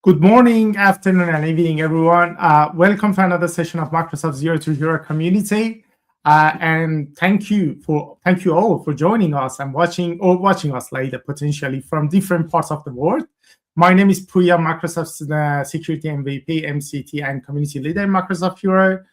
Good morning, afternoon, and evening, everyone. Welcome to another session of Microsoft Zero to Hero community. And thank you all for joining us and watching us later, potentially from different parts of the world. My name is Puya, Microsoft's Security MVP, MCT, and Community Leader in Microsoft Hero.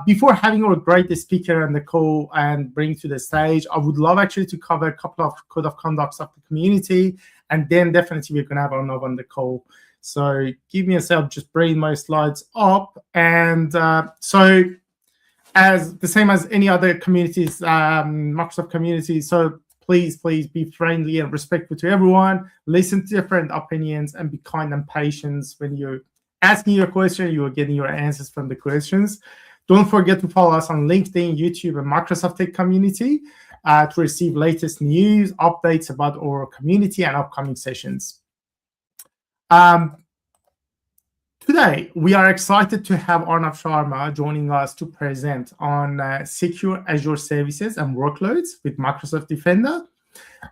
Before having our great speaker on the call and bring to the stage, I would love actually to cover a couple of code of conducts of the community, and then definitely we're going to have Arnav on the call. So give me a sec, just bring my slides up. And so as the same as any other communities, Microsoft community, so please be friendly and respectful to everyone. Listen to different opinions and be kind and patient when you're asking your question, you are getting your answers from the questions. Don't forget to follow us on LinkedIn, YouTube, and Microsoft Tech community to receive latest news, updates about our community and upcoming sessions. Today, we are excited to have Arnav Sharma joining us to present on secure Azure services and workloads with Microsoft Defender.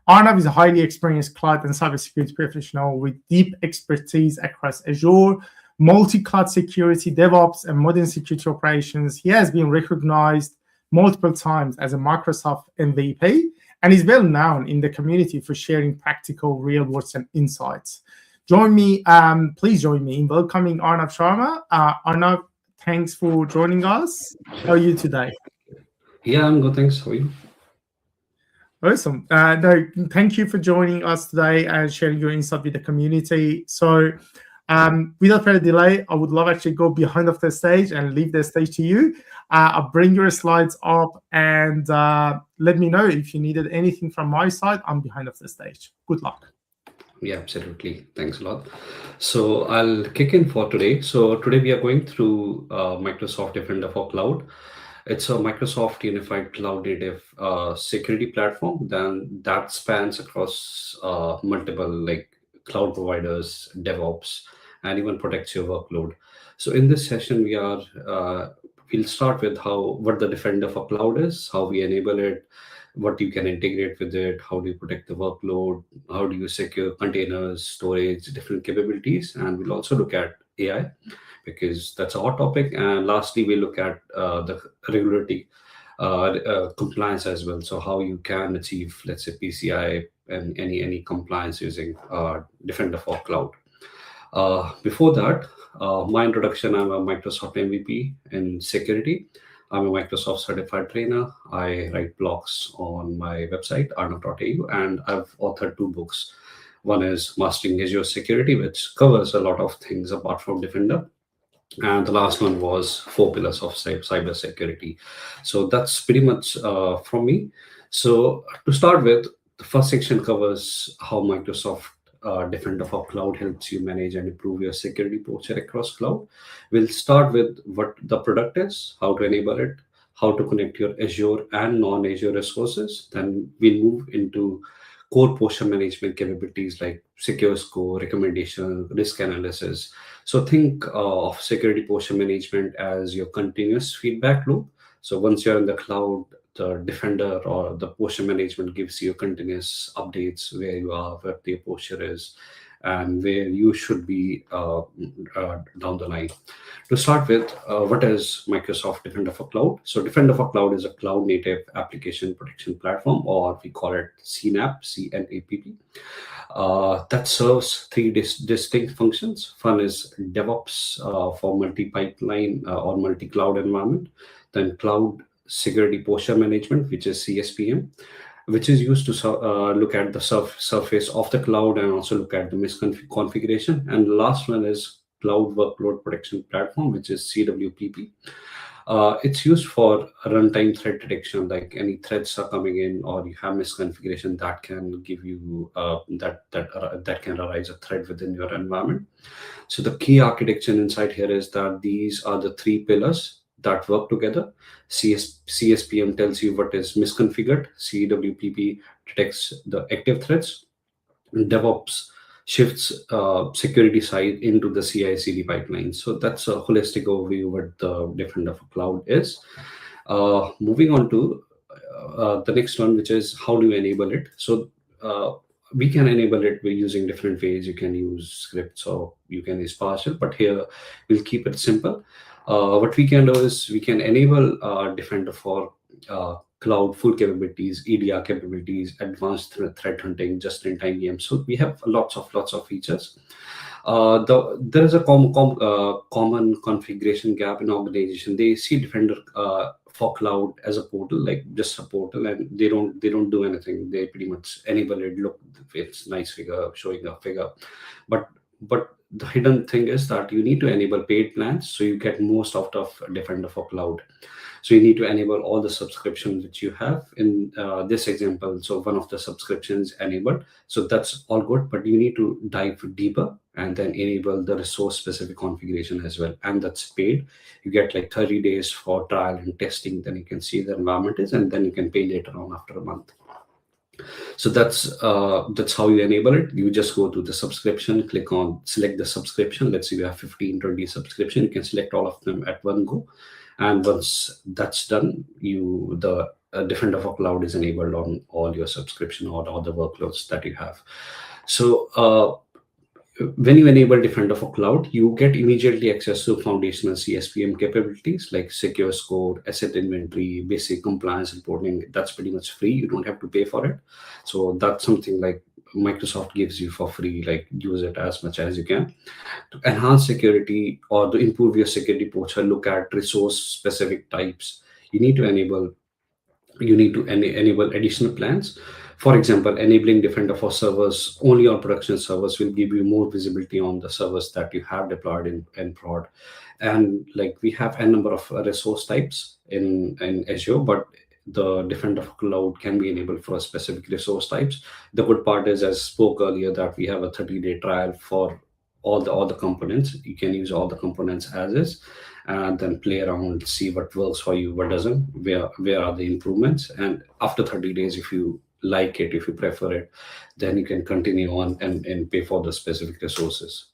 Arnav is a highly experienced cloud and cybersecurity professional with deep expertise across Azure, multi-cloud security, DevOps, and modern security operations. He has been recognized multiple times as a Microsoft MVP and is well known in the community for sharing practical, real-world insights. Please join me in welcoming Arnav Sharma. Arnav, thanks for joining us. How are you today? Yeah, I'm good. Thanks. How are you? Awesome. Thank you for joining us today and sharing your insight with the community. So without further delay, I would love actually go behind of the stage and leave the stage to you. I'll bring your slides up and let me know if you needed anything from my side. I'm behind of the stage. Good luck. Yeah, absolutely. Thanks a lot. So I'll kick in for today. So today we are going through Microsoft Defender for Cloud. It's a Microsoft Unified Cloud Native security platform then that spans across multiple like cloud providers, DevOps, and even protects your workload. So in this session, we'll start with what the Defender for Cloud is, how we enable it, what you can integrate with it, how do you protect the workload, how do you secure containers, storage, different capabilities, and we'll also look at AI because that's a hot topic. And lastly, we look at the regulatory compliance as well. So how you can achieve, let's say, PCI and any compliance using Defender for Cloud. Before that, my introduction, I'm a Microsoft MVP in security. I'm a Microsoft certified trainer. I write blogs on my website, arnav.au, and I've authored 2 books. One is Mastering Azure Security, which covers a lot of things apart from Defender. And the last one was 4 Pillars of Cyber Security. So that's pretty much from me. So to start with, the first section covers how Microsoft Defender for Cloud helps you manage and improve your security posture across cloud. We'll start with what the product is, how to enable it, how to connect your Azure and non-Azure resources. Then we'll move into core posture management capabilities like secure score, recommendation, risk analysis. So think of security posture management as your continuous feedback loop. So once you're in the cloud, the Defender or the posture management gives you continuous updates where you are, where your posture is, and where you should be down the line. To start with, what is Microsoft Defender for Cloud? So Defender for Cloud is a cloud-native application protection platform, or we call it CNAPP, C-N-A-P-P, that serves 3 distinct functions. One is DevOps for multi-pipeline or multi-cloud environment, then Cloud Security Posture Management, which is CSPM, which is used to look at the surface of the cloud and also look at the misconfiguration. And the last one is Cloud Workload Protection Platform, which is CWPP. It's used for runtime threat detection, like any threats are coming in or you have misconfiguration that can give you that can arise a threat within your environment. So the key architecture inside here is that these are the 3 pillars that work together. CSPM tells you what is misconfigured. CWPP detects the active threats. DevOps shifts security side into the CI/CD pipeline. So that's a holistic overview what the Defender for Cloud is. Moving on to the next one, which is how do you enable it? So we can enable it by using different ways. You can use scripts or you can use PowerShell, but here we'll keep it simple. What we can do is we can enable Defender for cloud full capabilities, EDR capabilities, advanced threat hunting, just-in-time VM. So we have lots of features. There is a common configuration gap in organization. They see Defender for cloud as a portal, like just a portal, and they don't do anything. They pretty much enable it. Look, it's nice figure showing a figure, but the hidden thing is that you need to enable paid plans so you get most out of Defender for cloud. So you need to enable all the subscriptions which you have in this example. So one of the subscriptions enabled, so that's all good, but you need to dive deeper and then enable the resource specific configuration as well, and that's paid. You get like 30 days for trial and testing, then you can see the environment is, and then you can pay later on after a month. So that's how you enable it. You just go to the subscription, click on select the subscription. Let's say you have 15, 20 subscription, you can select all of them at one go. And once that's done, the Defender for cloud is enabled on all your subscription or all the workloads that you have. So when you enable Defender for cloud, you get immediately access to foundational CSPM capabilities like secure score, asset inventory, basic compliance reporting. That's pretty much free. You don't have to pay for it. So that's something like Microsoft gives you for free. Like use it as much as you can. To enhance security or to improve your security posture, look at resource specific types. You need to enable enable additional plans. For example, enabling Defender for servers only on production servers will give you more visibility on the servers that you have deployed in prod. And like we have a number of resource types in Azure, but the Defender for cloud can be enabled for specific resource types. The good part is, as spoke earlier, that we have a 30-day trial for all the components. You can use all the components as is, and then play around, see what works for you, what doesn't, where are the improvements. And after 30 days, if you like it, if you prefer it, then you can continue on and pay for the specific resources.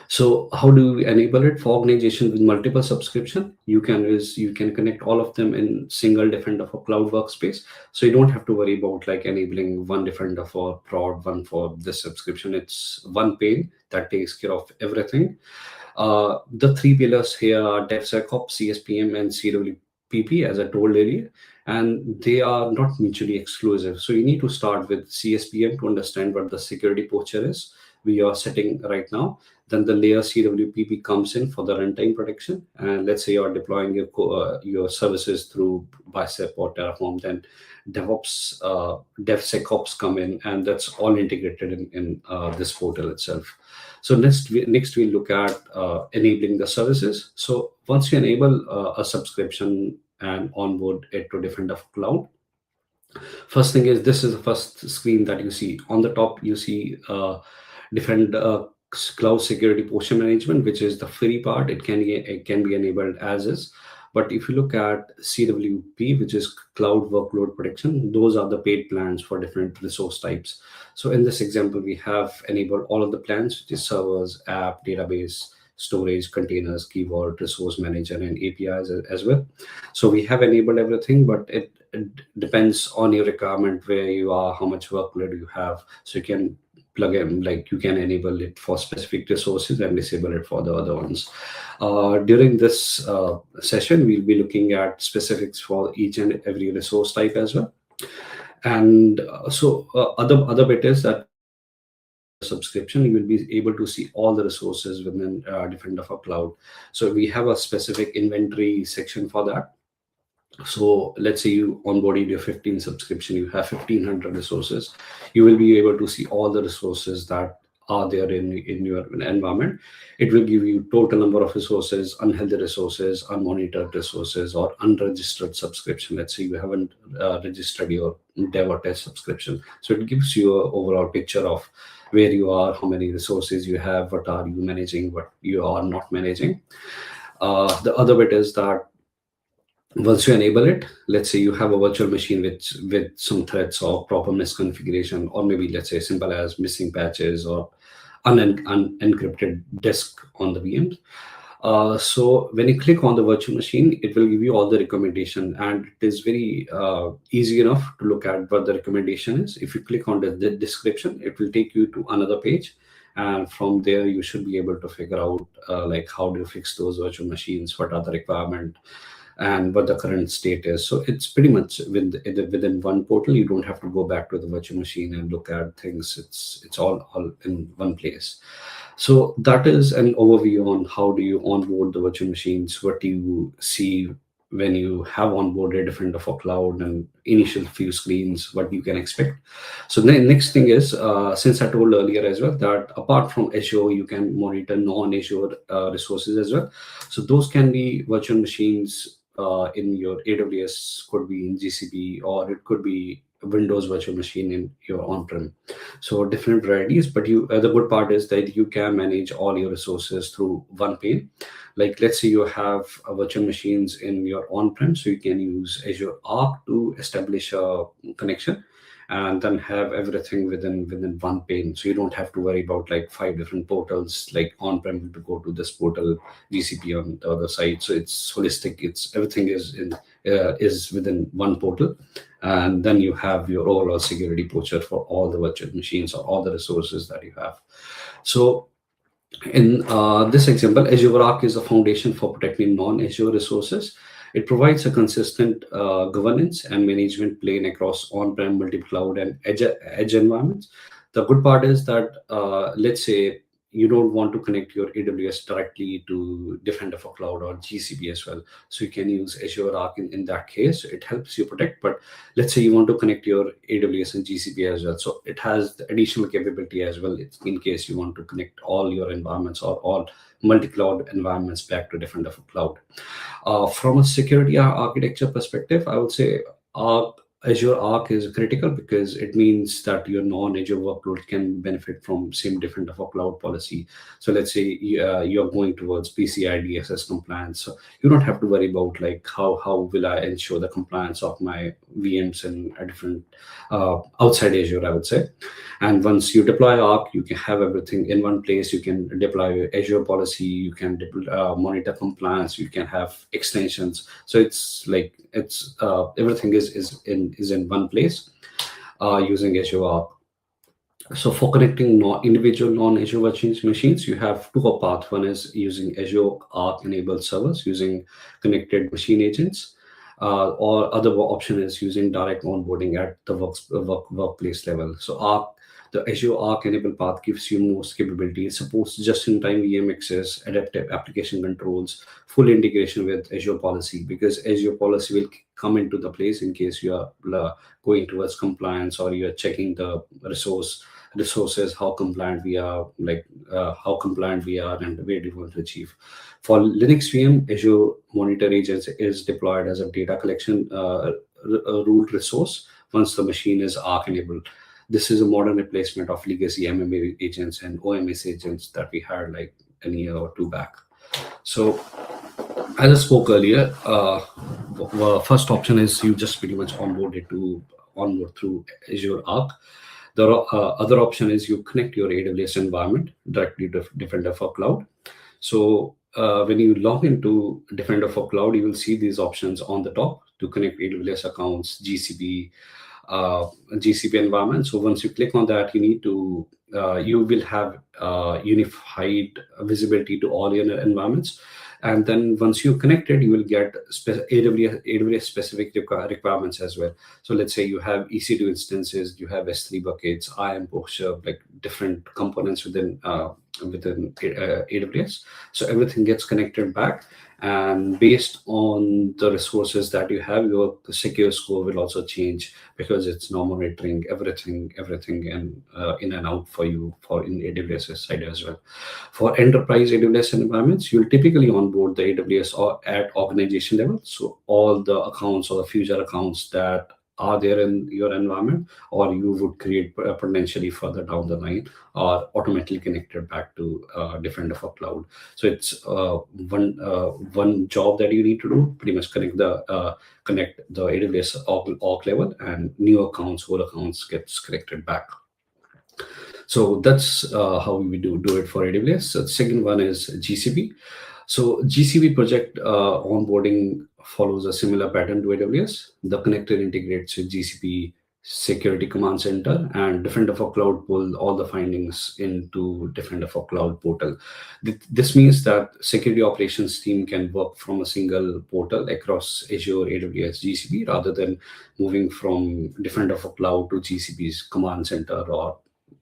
So how do we enable it for organization with multiple subscription? You can connect all of them in single Defender for cloud workspace. So you don't have to worry about like enabling one Defender for prod, one for this subscription. It's one pane that takes care of everything. The three pillars here are DevSecOps, CSPM, and CWPP, as I told earlier, and they are not mutually exclusive. So you need to start with CSPM to understand what the security posture is we are setting right now. Then the layer CWPP comes in for the runtime protection. And let's say you're deploying your services through Bicep or Terraform, then DevSecOps come in, and that's all integrated in this portal itself. So next we look at enabling the services. So once you enable a subscription and onboard it to Defender for cloud, first thing is, this is the first screen that you see. On the top, you see Defender cloud security posture management, which is the free part. It can be enabled as is. But if you look at CWP, which is cloud workload protection, those are the paid plans for different resource types. So in this example, we have enabled all of the plans, which is servers, app, database, storage, containers, keyword, resource manager, and APIs as well. So we have enabled everything, but it depends on your requirement, where you are, how much workload you have. So you can plug in, like you can enable it for specific resources and disable it for the other ones. During this session, we'll be looking at specifics for each and every resource type as well. And other bit is that once you enable the subscription, you will be able to see all the resources within Defender for cloud. So we have a specific inventory section for that. So let's say you onboarded your 15 subscription, you have 1500 resources. You will be able to see all the resources that are there in your environment. It will give you total number of resources, unhealthy resources, unmonitored resources, or unregistered subscription. Let's say you haven't registered your dev or test subscription. So it gives you an overall picture of where you are, how many resources you have, what are you managing, what you are not managing. The other bit is that once you enable it, let's say you have a virtual machine with some threats or proper misconfiguration, or maybe let's say simple as missing patches or unencrypted disk on the VMs. So when you click on the virtual machine, it will give you all the recommendation, and it is very easy enough to look at what the recommendation is. If you click on the description, it will take you to another page, and from there you should be able to figure out like how do you fix those virtual machines, what are the requirement, and what the current state is. So it's pretty much within one portal. You don't have to go back to the virtual machine and look at things. It's all in one place. So that is an overview on how do you onboard the virtual machines, what do you see when you have onboarded Defender for Cloud, and initial few screens, what you can expect. So the next thing is, since I told earlier as well that apart from Azure, you can monitor non-Azure resources as well. So those can be virtual machines in your AWS, could be in GCP, or it could be a Windows virtual machine in your on-prem. So different varieties, but you the good part is that you can manage all your resources through one pane. Like let's say you have virtual machines in your on-prem, so you can use Azure Arc to establish a connection, and then have everything within one pane. So you don't have to worry about like five different portals, like on-prem to go to this portal, GCP on the other side. So it's holistic. It's everything is within one portal, and then you have your overall security posture for all the virtual machines or all the resources that you have. So in this example, Azure Arc is a foundation for protecting non-Azure resources. It provides a consistent governance and management plane across on-prem, multi-cloud, and edge environments. The good part is that let's say you don't want to connect your AWS directly to Defender for Cloud or GCP as well. So you can use Azure Arc in that case. It helps you protect. But let's say you want to connect your AWS and GCP as well. So it has the additional capability as well. It's in case you want to connect all your environments or all multi-cloud environments back to Defender for Cloud. From a security architecture perspective, I would say Azure Arc is critical because it means that your non-Azure workload can benefit from same Defender for Cloud policy. So let's say you're going towards PCI DSS compliance. So you don't have to worry about like how will I ensure the compliance of my VMs in a different outside Azure, I would say. And once you deploy Arc, you can have everything in one place. You can deploy your Azure policy. You can monitor compliance. You can have extensions. So it's like everything is in one place using Azure Arc. So for connecting individual non-Azure virtual machines, you have two paths. One is using Azure Arc enabled servers using connected machine agents, or other option is using direct onboarding at the workplace level. So Arc, the Azure Arc enabled path gives you most capabilities, supports just-in-time VM access, adaptive application controls, full integration with Azure policy, because Azure policy will come into the place in case you are going towards compliance, or you are checking the resources, how compliant we are, and where do we want to achieve. For Linux VM, Azure Monitor Agents is deployed as a data collection root resource once the machine is Arc enabled. This is a modern replacement of legacy MMA agents and OMS agents that we had like a year or two back. So as I spoke earlier, first option is you just pretty much onboard through Azure Arc. The other option is you connect your AWS environment directly to Defender for Cloud. So when you log into Defender for Cloud, you will see these options on the top to connect AWS accounts, GCP environment. So once you click on that, you will have unified visibility to all your environments. And then once you connected, you will get AWS specific requirements as well. So let's say you have EC2 instances, you have S3 buckets, IAM posture, like different components within AWS. So everything gets connected back, and based on the resources that you have, your secure score will also change, because it's now monitoring everything and in and out for you for in AWS side as well. For enterprise AWS environments, you'll typically onboard the AWS or at organization level. So all the accounts or the future accounts that are there in your environment, or you would create potentially further down the line, or automatically connected back to Defender for Cloud. So it's one job that you need to do, pretty much connect the AWS org level, and new accounts, whole accounts gets connected back. So that's how we do it for AWS. So the second one is GCP. So GCP project onboarding follows a similar pattern to AWS. The connector integrates with GCP Security Command Center, and Defender for Cloud pull all the findings into Defender for Cloud portal. This means that security operations team can work from a single portal across Azure, AWS, GCP, rather than moving from Defender for Cloud to GCP's Command Center or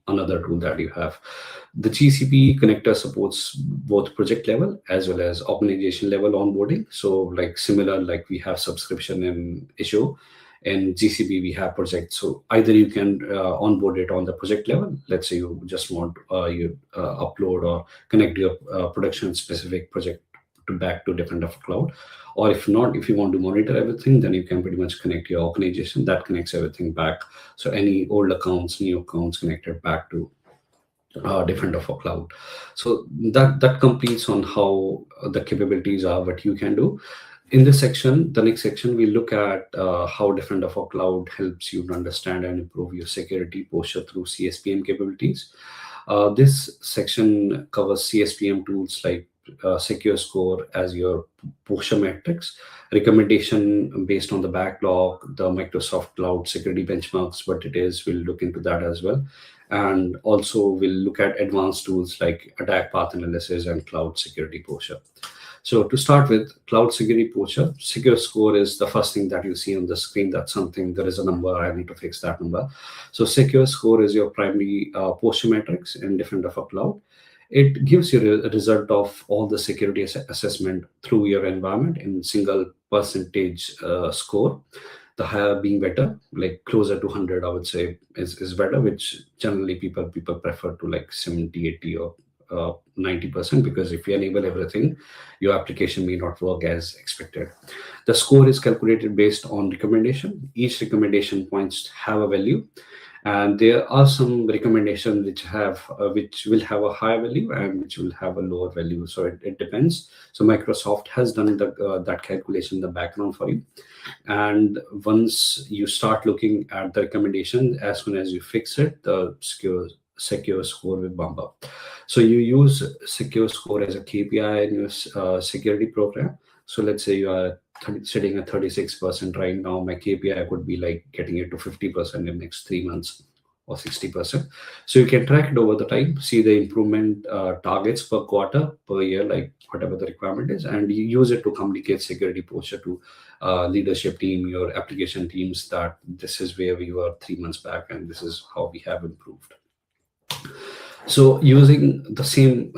another tool that you have. The GCP connector supports both project level as well as organization level onboarding. So, like similar, like we have subscription in Azure, and GCP we have project. So either you can onboard it on the project level. Let's say you just want you upload or connect your production specific project to back to Defender for Cloud. Or if not, if you want to monitor everything, then you can pretty much connect your organization that connects everything back. So any old accounts, new accounts connected back to Defender for Cloud. So that completes on how the capabilities are, what you can do. In this section, the next section, we look at how Defender for Cloud helps you to understand and improve your security posture through CSPM capabilities. This section covers CSPM tools like Secure Score as your posture metrics, recommendation based on the backlog, the Microsoft Cloud security benchmarks, what it is. We'll look into that as well. And also, we'll look at advanced tools like attack path analysis and cloud security posture. So to start with, cloud security posture, secure score is the first thing that you see on the screen. That's something, there is a number, I need to fix that number. So secure score is your primary posture metrics in Defender for Cloud. It gives you a result of all the security assessment through your environment in single percentage score. The higher being better, like closer to 100, I would say is better, which generally people prefer to like 70, 80 or 90%, because if you enable everything, your application may not work as expected. The score is calculated based on recommendation. Each recommendation points have a value, and there are some recommendations which will have a high value and which will have a lower value. So it depends. So Microsoft has done that calculation in the background for you, and once you start looking at the recommendation, as soon as you fix it, the secure score will bump up. So you use secure score as a KPI in your security program. So let's say you are sitting at 36% right now. My KPI could be like getting it to 50% in next 3 months or 60%. So you can track it over the time, see the improvement targets per quarter, per year, like whatever the requirement is, and you use it to communicate security posture to leadership team, your application teams, that this is where we were 3 months back and this is how we have improved. So using the same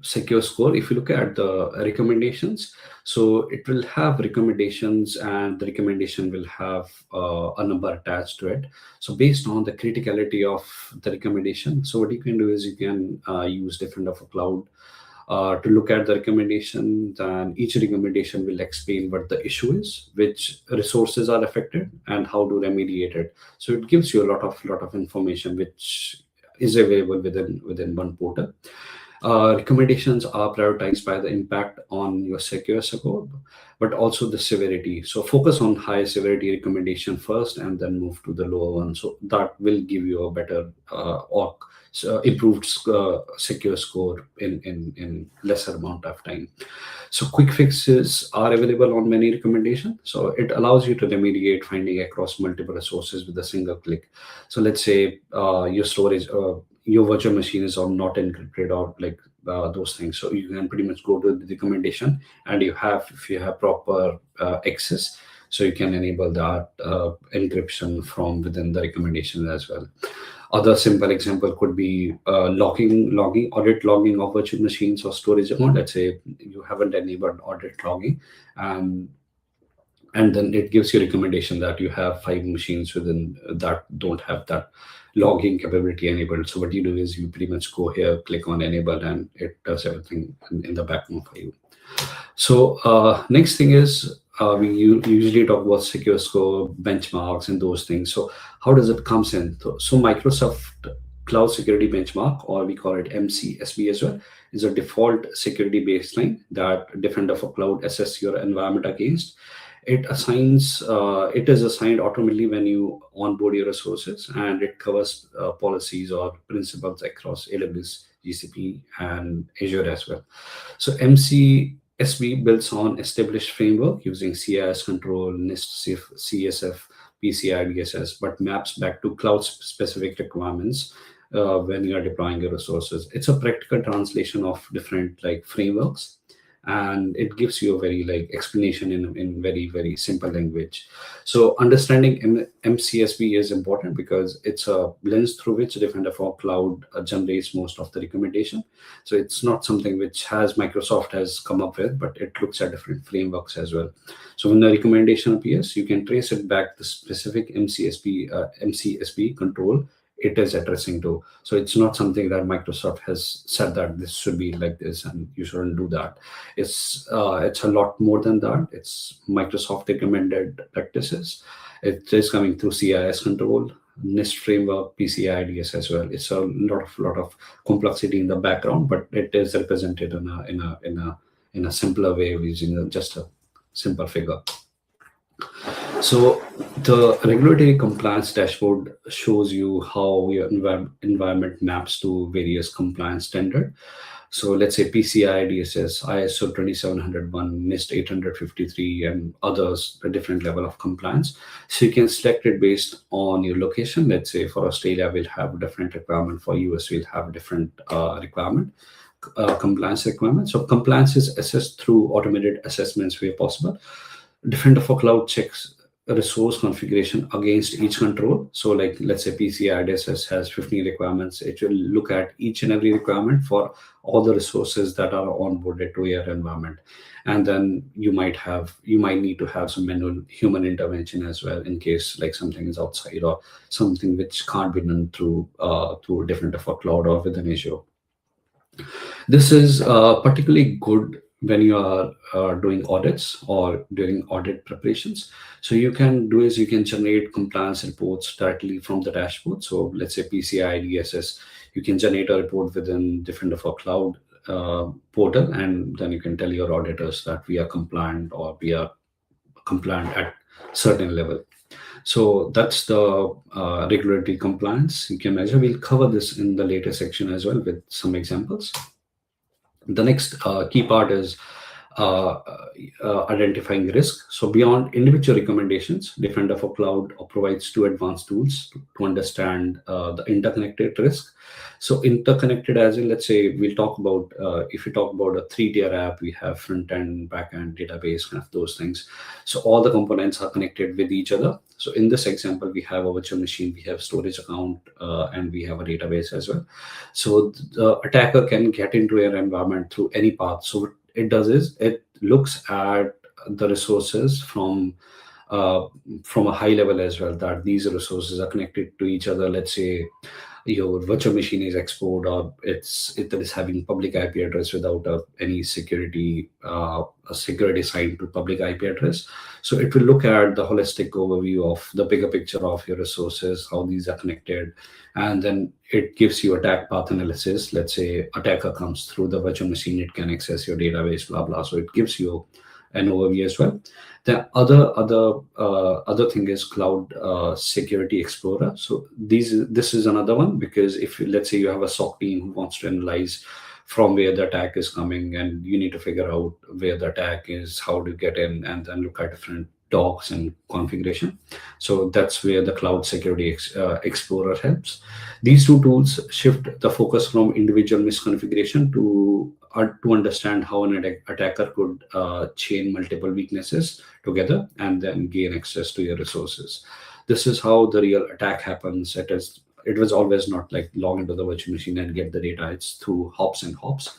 secure score, if you look at the recommendations, so it will have recommendations and the recommendation will have a number attached to it. So based on the criticality of the recommendation, so what you can do is you can use Defender for Cloud to look at the recommendation. Then each recommendation will explain what the issue is, which resources are affected, and how to remediate it. So it gives you a lot of information which is available within one portal. Recommendations are prioritized by the impact on your secure score, but also the severity. So focus on high severity recommendation first, and then move to the lower one. So that will give you a better or improved secure score in lesser amount of time. So quick fixes are available on many recommendations. So it allows you to remediate finding across multiple resources with a single click. So let's say your storage, your virtual machine is not encrypted or like those things. So you can pretty much go to the recommendation, and if you have proper access, so you can enable that encryption from within the recommendation as well. Other simple example could be audit logging of virtual machines or storage account. Let's say you haven't enabled audit logging, and then it gives you recommendation that you have 5 machines within that don't have that logging capability enabled. So what you do is you pretty much go here, click on enable, and it does everything in the background for you. So next thing is we usually talk about secure score, benchmarks, and those things. So how does it comes in? So Microsoft Cloud Security Benchmark, or we call it MCSB as well, is a default security baseline that Defender for Cloud assess your environment against. It is assigned automatically when you onboard your resources, and it covers policies or principles across AWS, GCP, and Azure as well. So SB builds on established framework using CIS control, NIST, CSF, PCI, DSS, but maps back to cloud-specific requirements when you are deploying your resources. It's a practical translation of different like frameworks, and it gives you a very like explanation in very very simple language. So understanding MCSB is important because it's a lens through which Defender for Cloud generates most of the recommendation. So it's not something which has Microsoft has come up with, but it looks at different frameworks as well. So when the recommendation appears, you can trace it back to specific MCSB control it is addressing to. So it's not something that Microsoft has said that this should be like this and you shouldn't do that. It's a lot more than that. It's Microsoft recommended practices. It is coming through CIS control, NIST framework, PCI IDS as well. It's a lot of complexity in the background, but it is represented in a simpler way using just a simple figure. So the regulatory compliance dashboard shows you how your environment maps to various compliance standard. So let's say PCI DSS, ISO 27001, NIST 853, and others, a different level of compliance. So you can select it based on your location. Let's say for Australia, we'll have a different requirement. For US, we'll have a different requirement. Compliance requirement. So compliance is assessed through automated assessments where possible. Defender for Cloud checks resource configuration against each control. So like let's say PCI DSS has 15 requirements. It will look at each and every requirement for all the resources that are onboarded to your environment. And then you might need to have some manual human intervention as well in case like something is outside or something which can't be done through Defender for Cloud or within Azure. This is particularly good when you are doing audits or during audit preparations. So you can do is you can generate compliance reports directly from the dashboard. So let's say PCI DSS, you can generate a report within Defender for Cloud portal, and then you can tell your auditors that we are compliant or we are compliant at certain level. So that's the regulatory compliance you can measure. We'll cover this in the later section as well with some examples. The next key part is identifying risk. So beyond individual recommendations, Defender for Cloud provides two advanced tools to understand the interconnected risk. So interconnected as in, let's say we'll talk about, if we talk about a 3-tier app, we have front end, back end, database, kind of those things. So all the components are connected with each other. So in this example, we have a virtual machine, we have storage account, and we have a database as well. So the attacker can get into your environment through any path. So what it does is it looks at the resources from a high level as well, that these resources are connected to each other. Let's say your virtual machine is exposed, or it is having public IP address without any security a security sign to public IP address. So it will look at the holistic overview of the bigger picture of your resources, how these are connected, and then it gives you attack path analysis. Let's say attacker comes through the virtual machine, it can access your database, blah blah. So it gives you an overview as well. The other thing is Cloud Security Explorer. So this is another one, because if let's say you have a SOC team who wants to analyze from where the attack is coming, and you need to figure out where the attack is, how to get in, and then look at different docs and configuration. So that's where the Cloud Security Explorer helps. These two tools shift the focus from individual misconfiguration to understand how an attacker could chain multiple weaknesses together and then gain access to your resources. This is how the real attack happens. It was always not like log into the virtual machine and get the data. It's through hops and hops,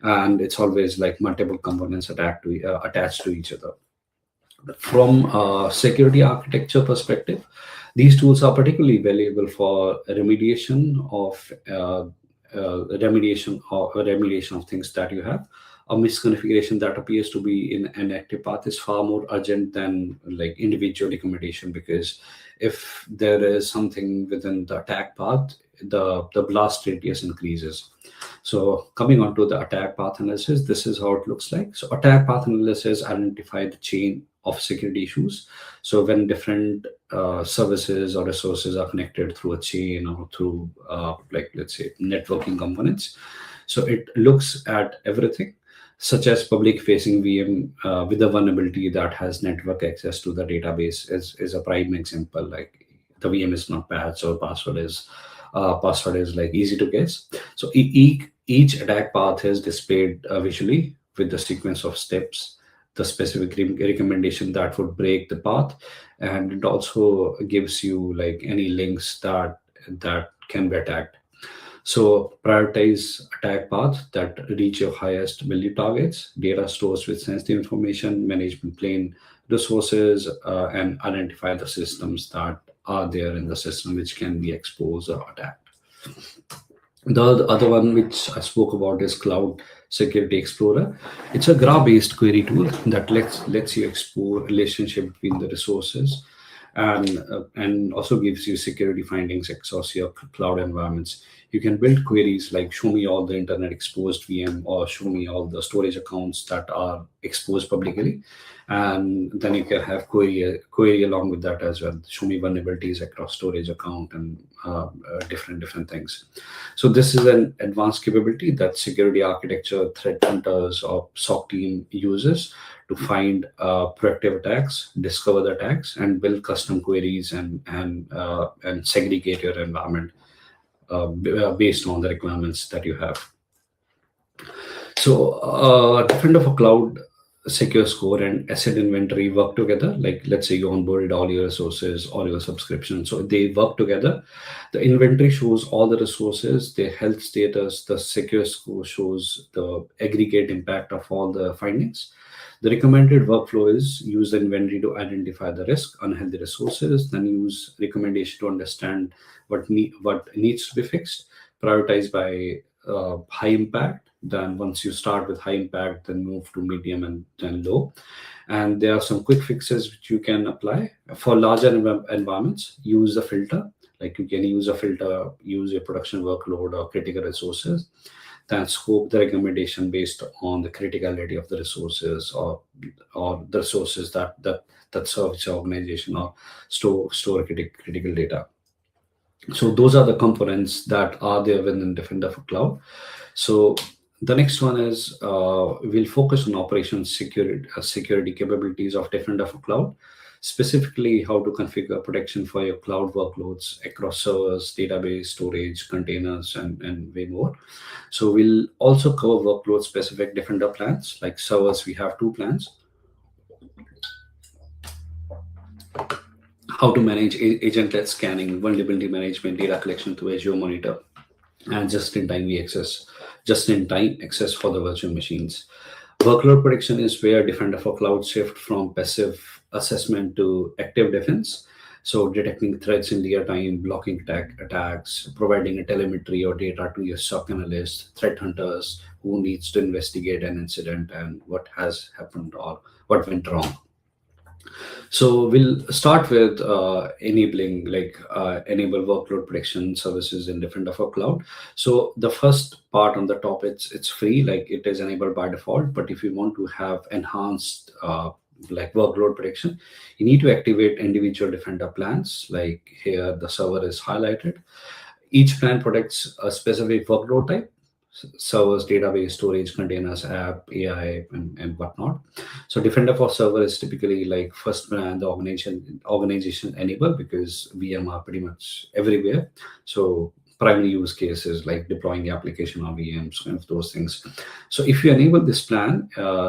and it's always like multiple components attached to each other. From a security architecture perspective, these tools are particularly valuable for remediation of things that you have. A misconfiguration that appears to be in an active path is far more urgent than like individual recommendation, because if there is something within the attack path, the blast radius increases. So coming on to the attack path analysis, this is how it looks like. So attack path analysis identify the chain of security issues. So when different services or resources are connected through a chain or through like let's say networking components, so it looks at everything. such as public facing VM with a vulnerability that has network access to the database is a prime example. Like the VM is not patched or password is like easy to guess. So each attack path is displayed visually with the sequence of steps, the specific recommendation that would break the path, and it also gives you like any links that can be attacked. So prioritize attack path that reach your highest value targets, data stores with sensitive information, management plane resources, and identify the systems that are there in the system which can be exposed or attacked. The other one which I spoke about is Cloud Security Explorer. It's a graph-based query tool that lets you explore relationship between the resources, and also gives you security findings across your cloud environments. You can build queries like show me all the internet exposed VM, or show me all the storage accounts that are exposed publicly, and then you can have query along with that as well. Show me vulnerabilities across storage account and different things. So this is an advanced capability that security architecture, threat hunters, or SOC team uses to find proactive attacks, discover the attacks, and build custom queries and segregate your environment based on the requirements that you have. So, Defender for Cloud, Secure Score, and Asset Inventory work together. Like, let's say you onboarded all your resources, all your subscriptions, so they work together. The inventory shows all the resources, their health status. The Secure Score shows the aggregate impact of all the findings. The recommended workflow is use the inventory to identify the risk, unhealthy resources, then use recommendation to understand what needs to be fixed, prioritize by high impact. Then once you start with high impact, then move to medium and then low. And there are some quick fixes which you can apply for larger environments. Use a filter, like you can use a filter, use a production workload or critical resources, then scope the recommendation based on the criticality of the resources, or the resources that serve your organization, or store critical data. So those are the components that are there within Defender for Cloud. So the next one is we'll focus on operations security capabilities of Defender for Cloud, specifically how to configure protection for your cloud workloads across servers, database, storage, containers, and way more. So we'll also cover workload specific Defender plans. Like servers, we have two plans: how to manage agent-led scanning, vulnerability management, data collection through Azure Monitor, and just-in-time access for the virtual machines. Workload protection is where Defender for Cloud shift from passive assessment to active defense. So detecting threats in real time, blocking attacks, providing a telemetry or data to your SOC analyst, threat hunters who needs to investigate an incident and what has happened or what went wrong. So we'll start with enable workload protection services in Defender for Cloud. So the first part on the top, it's free, like it is enabled by default. But if you want to have enhanced like workload protection, you need to activate individual Defender plans. Like here, the server is highlighted. Each plan protects a specific workload type: servers, database, storage, containers, app, AI, and whatnot. So Defender for Server is typically like first plan the organization enable, because VM are pretty much everywhere. So primary use cases like deploying application on VMs, kind of those things. So if you enable this plan,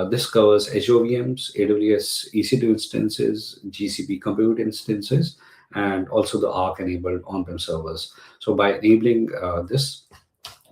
this covers Azure VMs, AWS EC2 instances, GCP compute instances, and also the Arc enabled on-prem servers. So by enabling this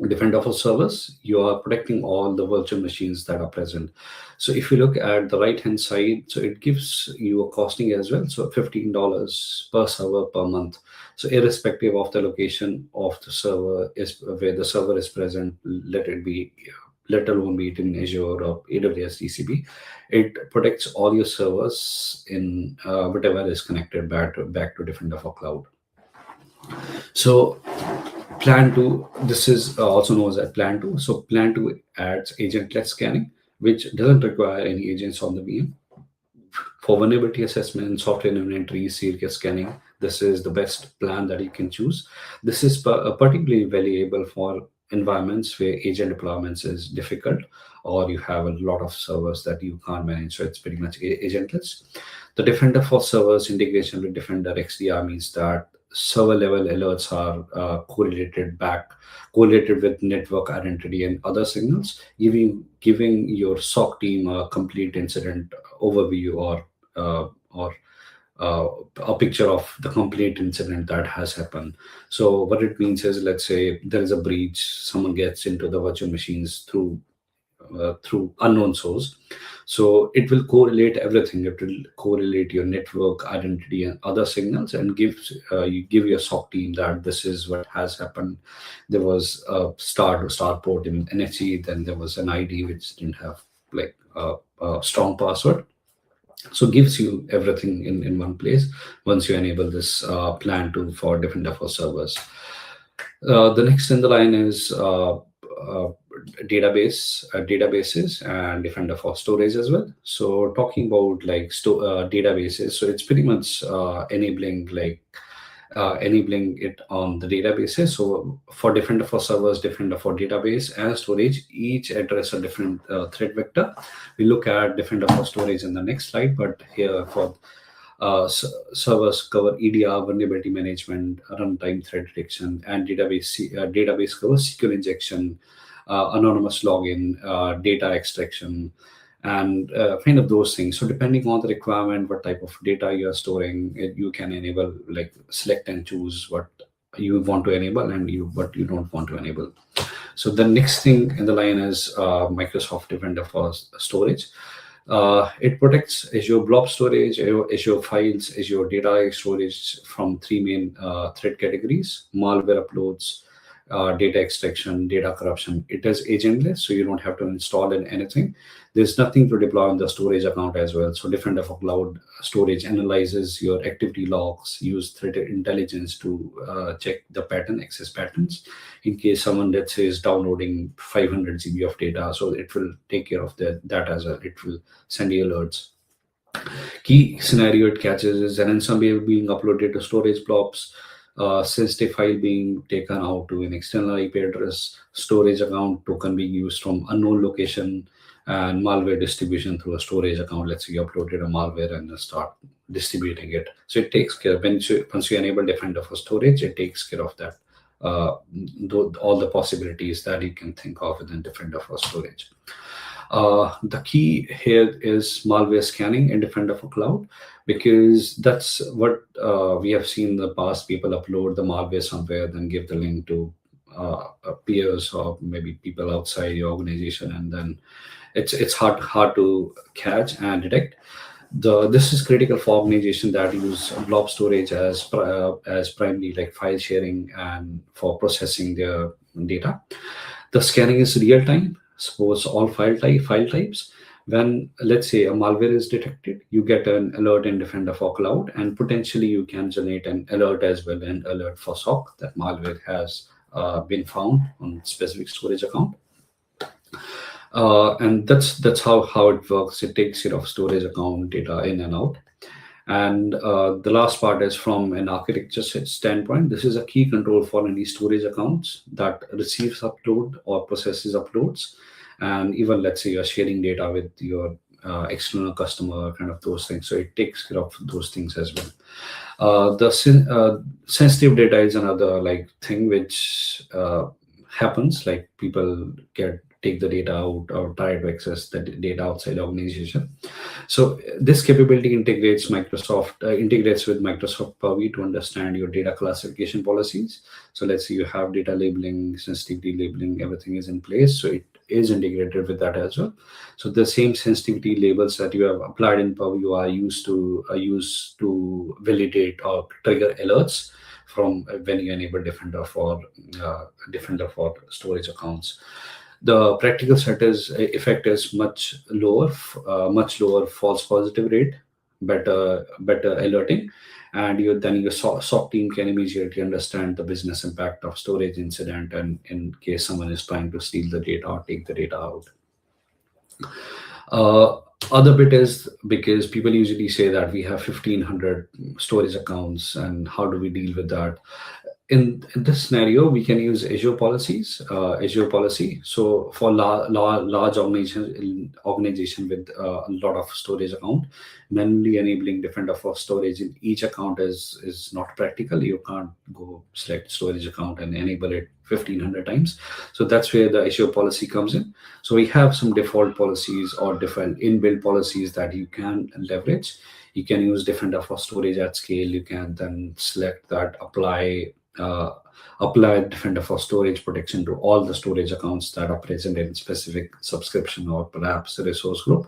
Defender for servers, you are protecting all the virtual machines that are present. So if you look at the right hand side, so it gives you a costing as well. So $15 per server per month. So irrespective of the location of the server is where the server is present, let alone be it in Azure or AWS GCP, it protects all your servers in whatever is connected back to Defender for Cloud. So Plan 2, this is also known as Plan 2. So Plan 2 adds agent-led scanning, which doesn't require any agents on the VM. For vulnerability assessment, software inventory, serious scanning, this is the best plan that you can choose. This is particularly valuable for environments where agent deployments is difficult, or you have a lot of servers that you can't manage. So it's pretty much agentless. The Defender for Servers integration with Defender XDR means that server level alerts are correlated with network identity and other signals, giving your SOC team a complete incident overview, or uh, a picture of the complete incident that has happened. So what it means is, let's say there is a breach, someone gets into the virtual machines through unknown source. So it will correlate everything. It will correlate your network identity and other signals, and you give your SOC team that this is what has happened. There was a start port in NFC, then there was an ID which didn't have like a strong password. So gives you everything in one place once you enable this plan to for Defender for Servers. The next in the line is databases and Defender for storage as well. So talking about like databases, so it's pretty much enabling it on the databases. So for Defender for Servers, Defender for Database, and Storage, each address a different threat vector. We look at Defender for Storage in the next slide, but here for servers cover EDR, vulnerability management, runtime threat detection, and database covers SQL injection, anonymous login, data extraction, and kind of those things. So depending on the requirement, what type of data you are storing, you can enable, like select and choose what you want to enable and what you don't want to enable. So the next thing in the line is Microsoft Defender for Storage. It protects Azure Blob Storage, Azure Files, Azure Data Storage from three main threat categories: malware uploads, data extraction, data corruption. It is agentless, so you don't have to install in anything. There's nothing to deploy on the storage account as well. So Defender for Cloud Storage analyzes your activity logs, use threat intelligence to check the access patterns. In case someone, let's say, is downloading 500 GB of data, so it will take care of that as well. It will send you alerts. Key scenario it catches is an ransom being uploaded to storage blobs, sensitive file being taken out to an external IP address, storage account token being used from unknown location, and malware distribution through a storage account. Let's say you uploaded a malware and start distributing it. So it takes care, once you enable Defender for Storage, it takes care of that, all the possibilities that you can think of within Defender for Storage. The key here is malware scanning in Defender for Cloud, because that's what we have seen in the past. People upload the malware somewhere, then give the link to peers or maybe people outside your organization, and then it's hard to catch and detect. This is critical for organizations that use blob storage as primarily like file sharing and for processing their data. The scanning is real time, supports all file types. When, let's say, a malware is detected, you get an alert in Defender for Cloud, and potentially you can generate an alert as well, an alert for SOC that malware has been found on specific storage account. And that's how it works. It takes care of storage account data in and out. And the last part is from an architecture standpoint. This is a key control for any storage accounts that receives upload or processes uploads. And even, let's say, you're sharing data with your external customer, kind of those things. So it takes care of those things as well. Sensitive data is another like thing which happens, like people take the data out or try to access the data outside the organization. So this capability integrates with Microsoft Purview to understand your data classification policies. So let's say you have data labeling, sensitivity labeling, everything is in place. So it is integrated with that as well. So the same sensitivity labels that you have applied in Purview are used to validate or trigger alerts from when you enable Defender for storage accounts. The practical effect is much lower false positive rate, better alerting, and then your SOC team can immediately understand the business impact of storage incident, and in case someone is trying to steal the data or take the data out. Other bit is, because people usually say that we have 1,500 storage accounts and how do we deal with that? in this scenario, we can use Azure policy. So for large organization with a lot of storage account, manually enabling different of storage in each account is not practical. You can't go select storage account and enable it 1500 times. So that's where the Azure policy comes in. So we have some default policies or different inbuilt policies that you can leverage. You can use different of storage at scale. You can then select that uh, apply different for storage protection to all the storage accounts that are present in specific subscription or perhaps a resource group.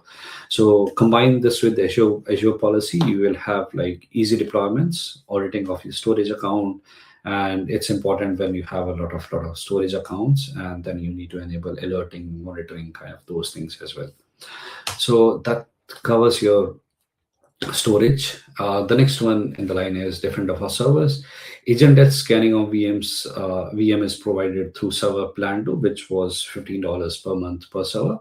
So combine this with Azure policy, you will have like easy deployments, auditing of your storage account. And it's important when you have a lot of storage accounts, and then you need to enable alerting, monitoring, kind of those things as well. So that covers your storage. The next one in the line is different of our servers. Agent death scanning of VMs. VM is provided through server plan 2, which was $15 per month per server.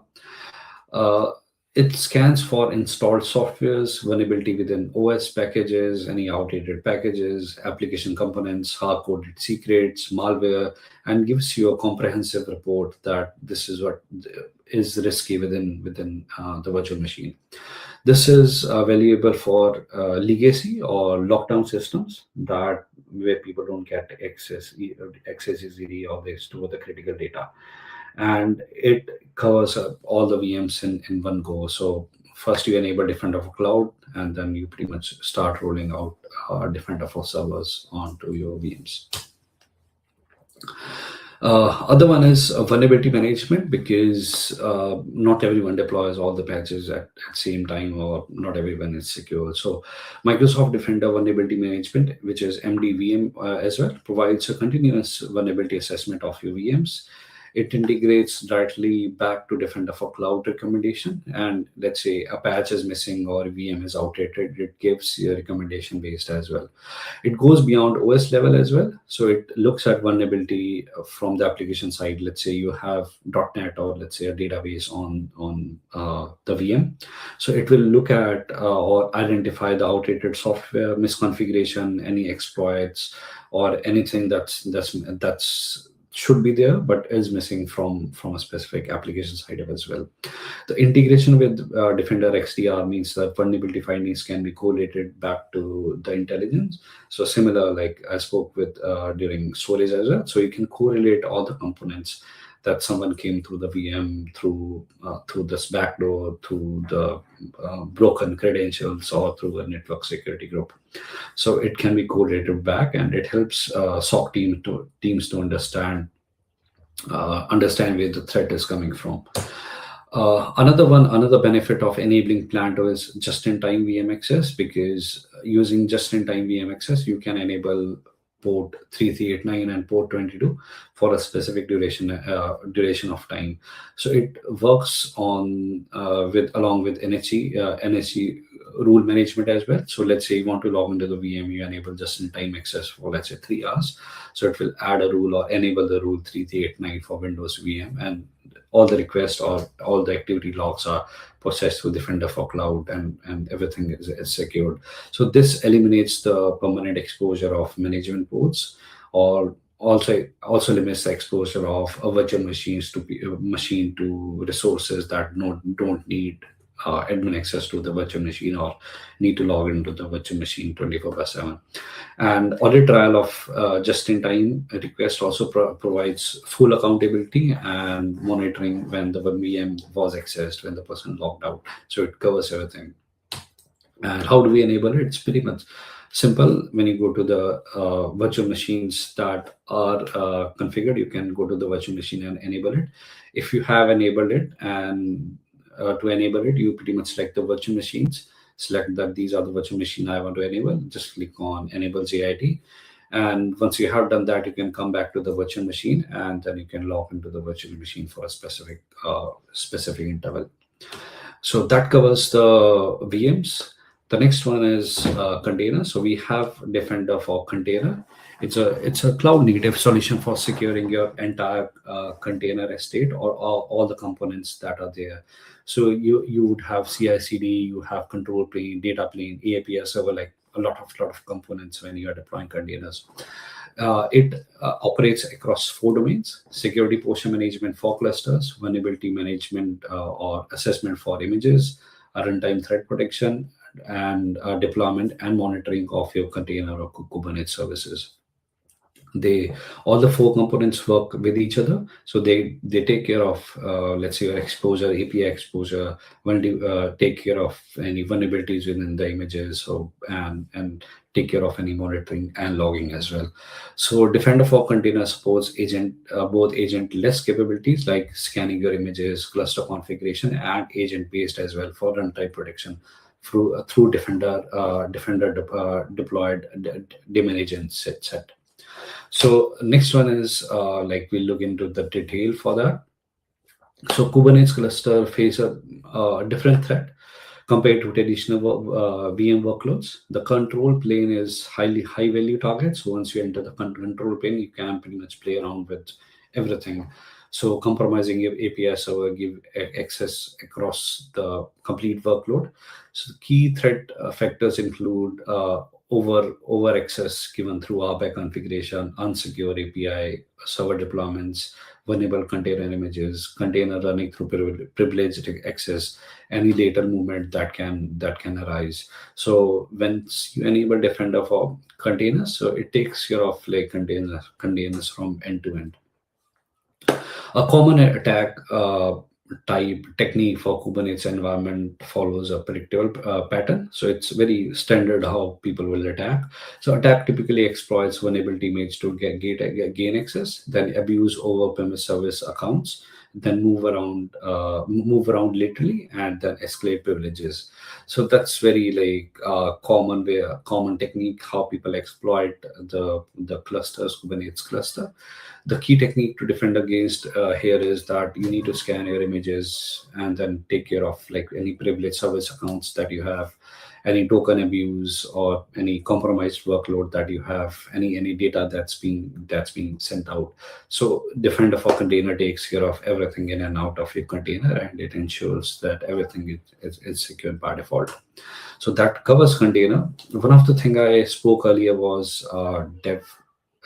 Uh, it scans for installed softwares, vulnerability within OS packages, any outdated packages, application components, hard-coded secrets, malware, and gives you a comprehensive report that this is what is risky within the virtual machine. This is valuable for legacy or lockdown systems that where people don't get access easily, or they store the critical data, and it covers all the VMs in one go. So first you enable different of a cloud, and then you pretty much start rolling out different of our servers onto your VMs. Other one is vulnerability management, because not everyone deploys all the patches at same time, or not everyone is secure. So Microsoft Defender Vulnerability Management, which is MDVM as well, provides a continuous vulnerability assessment of your VMs. It integrates directly back to Defender for Cloud recommendation. And let's say a patch is missing or VM is outdated, it gives a recommendation based as well. It goes beyond OS level as well. So it looks at vulnerability from the application side. Let's say you have .NET, or let's say a database on the VM. So it will look at or identify the outdated software, misconfiguration, any exploits, or anything that's should be there but is missing from a specific application side as well. The integration with Defender XDR means that vulnerability findings can be correlated back to the intelligence. So similar, like I spoke with during storage as well. So you can correlate all the components that someone came through the VM, through this backdoor, through the broken credentials, or through a network security group. So it can be correlated back, and it helps teams to understand where the threat is coming from. Another benefit of enabling Planto is just-in-time VM access, because using just-in-time VM access, you can enable port 3389 and port 22 for a specific duration of time. So it works on with along with NHE rule management as well. So let's say you want to log into the VM, you enable just-in-time access for, let's say, 3 hours. So it will add a rule or enable the rule 3389 for Windows VM, and all the requests or all the activity logs are processed through Defender for Cloud, and everything is secured. So this eliminates the permanent exposure of management ports, or also limits the exposure of a virtual machine to resources that don't need admin access to the virtual machine, or need to log into the virtual machine 24/7. And audit trial of just-in-time request also provides full accountability and monitoring when the VM was accessed, when the person logged out. So it covers everything. And how do we enable it? It's pretty much simple. When you go to the virtual machines that are configured, you can go to the virtual machine and enable it. If you have enabled it, and to enable it, you pretty much select the virtual machines, select that these are the virtual machine I want to enable, just click on enable JIT. And once you have done that, you can come back to the virtual machine, and then you can log into the virtual machine for a specific interval. So that covers the VMs. The next one is container. So we have Defender for container. It's a cloud native solution for securing your entire container estate, or all the components that are there. So you would have CI/CD, you have control plane, data plane, API server, like a lot of components when you are deploying containers. It operates across four domains: security posture management for clusters, vulnerability management or assessment for images, runtime threat protection, and deployment and monitoring of your container or Kubernetes services. They All the four components work with each other, so they take care of, let's say, your exposure, API exposure, take care of any vulnerabilities within the images, so and take care of any monitoring and logging as well. So Defender for Container supports both agent-less capabilities like scanning your images, cluster configuration, and agent-based as well for runtime protection through Defender deployed daemon agent set. So next one is, like, we'll look into the detail for that. So Kubernetes cluster face a different threat compared to traditional VM workloads. The control plane is highly high value target. So once you enter the control plane, you can pretty much play around with everything. So compromising your API server give access across the complete workload. So the key threat factors include over access given through RBAC configuration, unsecure API, server deployments, vulnerable container images, container running through privileged access, any data movement that can arise. So once you enable Defender for containers, so it takes care of like containers from end to end. A common attack type technique for Kubernetes environment follows a predictable pattern. So it's very standard how people will attack. So attack typically exploits vulnerability image to gain access, then abuse over premise service accounts, then move around literally, and then escalate privileges. So that's very like common technique how people exploit the clusters, Kubernetes cluster. The key technique to defend against here is that you need to scan your images and then take care of like any privileged service accounts that you have, any token abuse or any compromised workload that you have, any data that's being sent out. So Defender for Container takes care of everything in and out of your container, and it ensures that everything is secure by default. So that covers container. One of the thing I spoke earlier was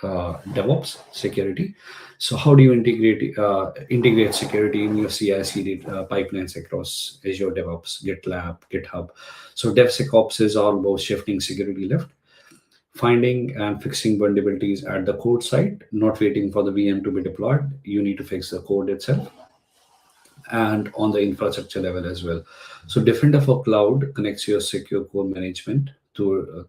DevOps security. So how do you integrate security in your CI/CD pipelines across Azure DevOps, GitLab, GitHub? So DevSecOps is all about shifting security left, finding and fixing vulnerabilities at the code site, not waiting for the VM to be deployed. You need to fix the code itself, and on the infrastructure level as well. So Defender for Cloud connects your secure code management through